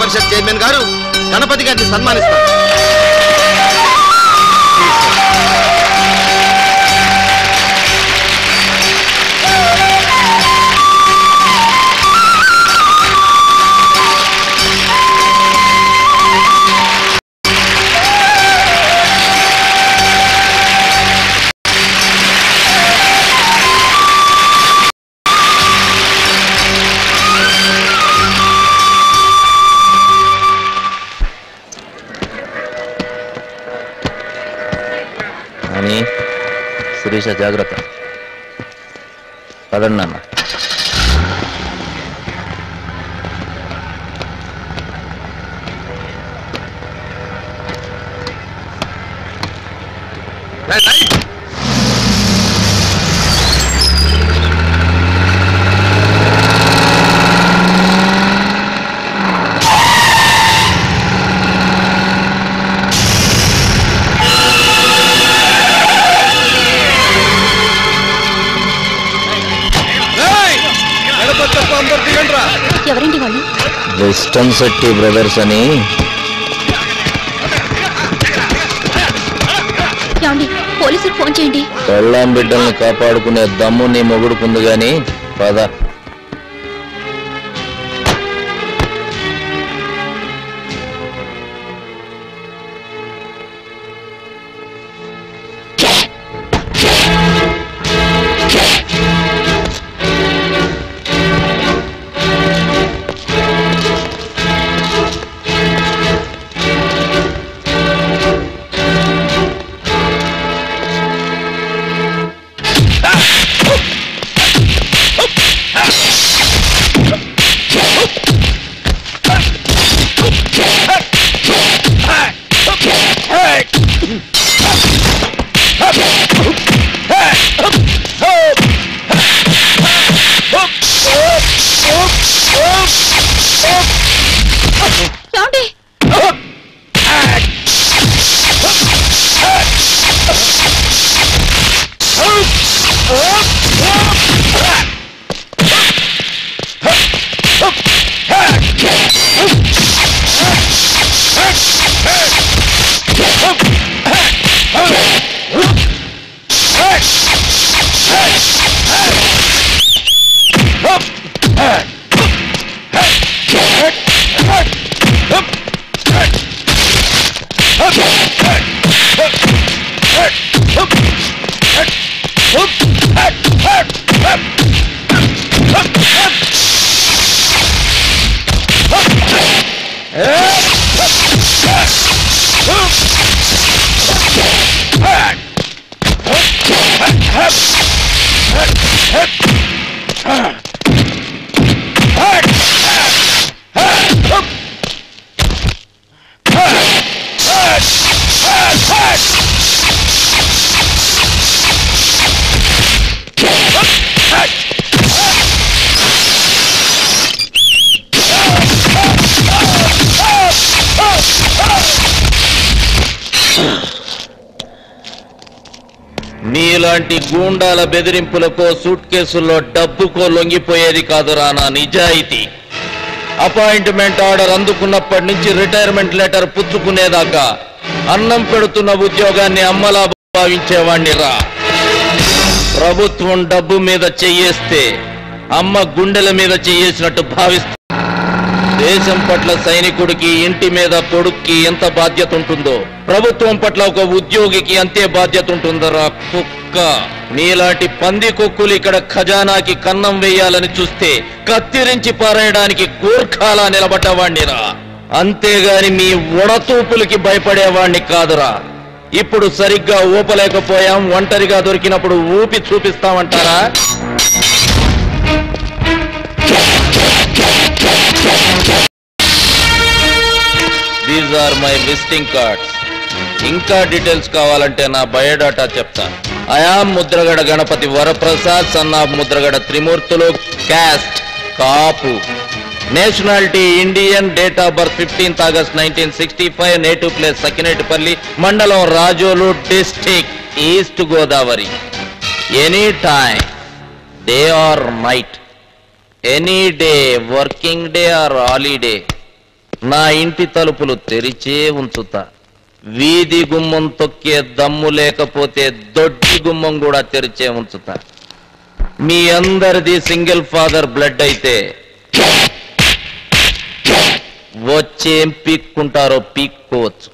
పరిషత్ chairman గారు గణపతి గారిని సన్మానిస్తారు. శిరీష జాగ్రత్త. పదండి నాన్న. ఎవరండి వాళ్ళు? వెస్టర్న్ శెట్టి బ్రదర్స్ అని. పోలీసులకు ఫోన్ చేయండి. పెళ్ళాం బిడ్డల్ని కాపాడుకునే దమ్ము నీ మొగుడుకుంది గాని పద. నీలాంటి గూండాల బెదిరింపులకో సూట్ కేసుల్లో డబ్బుకో లొంగిపోయేది కాదురా నా నిజాయితీ. అపాయింట్మెంట్ ఆర్డర్ అందుకున్నప్పటి నుంచి రిటైర్మెంట్ లెటర్ పుచ్చుకునేదాకా అన్నం పెడుతున్న ఉద్యోగాన్ని అమ్మలా భావించేవాణ్ణి రా. ప్రభుత్వం డబ్బు మీద చెయ్యేస్తే అమ్మ గుండెల మీద చెయ్యేసినట్టు భావిస్తా. దేశం పట్ల సైనికుడికి, ఇంటి మీద కొడుక్కి ఎంత బాధ్యత ఉంటుందో ప్రభుత్వం పట్ల ఒక ఉద్యోగికి అంతే బాధ్యత ఉంటుందరా కుక్క. నీలాంటి పంది కుక్కులు ఇక్కడ ఖజానాకి కన్నం వేయాలని చూస్తే కత్తిరించి పారేయడానికి కూర్ఖాలా నిలబడ్డవాణ్ణిరా. అంతేగాని మీ ఉడతూపులకి భయపడేవాణ్ణి కాదురా. ఇప్పుడు సరిగ్గా ఊపలేకపోయాం, ఒంటరిగా దొరికినప్పుడు ఊపి చూపిస్తామంటారా? These are my visiting cards. ఇంకా డీటెయిల్స్ కావాలంటే నా బయోడాటా చెప్తా. I'm Mudragada Ganapathi Varaprasad, son of Mudragada Trimurthulu, caste Kapu, nationality Indian, date of birth 15th August 1965, native place Sakinetipalli, మండలం Razole, district east Godavari. Any time, day or night, any day, working day or holiday, నా ఇంటి తలుపులు తెరిచే ఉంచుతా. వీధి గుమ్మం తొక్కే దమ్ము లేకపోతే దొడ్డి గుమ్మం కూడా తెరిచే ఉంచుతా. మీ అందరిది సింగిల్ ఫాదర్ బ్లడ్ అయితే వచ్చేం పీక్కుంటారో పీక్కోవచ్చు.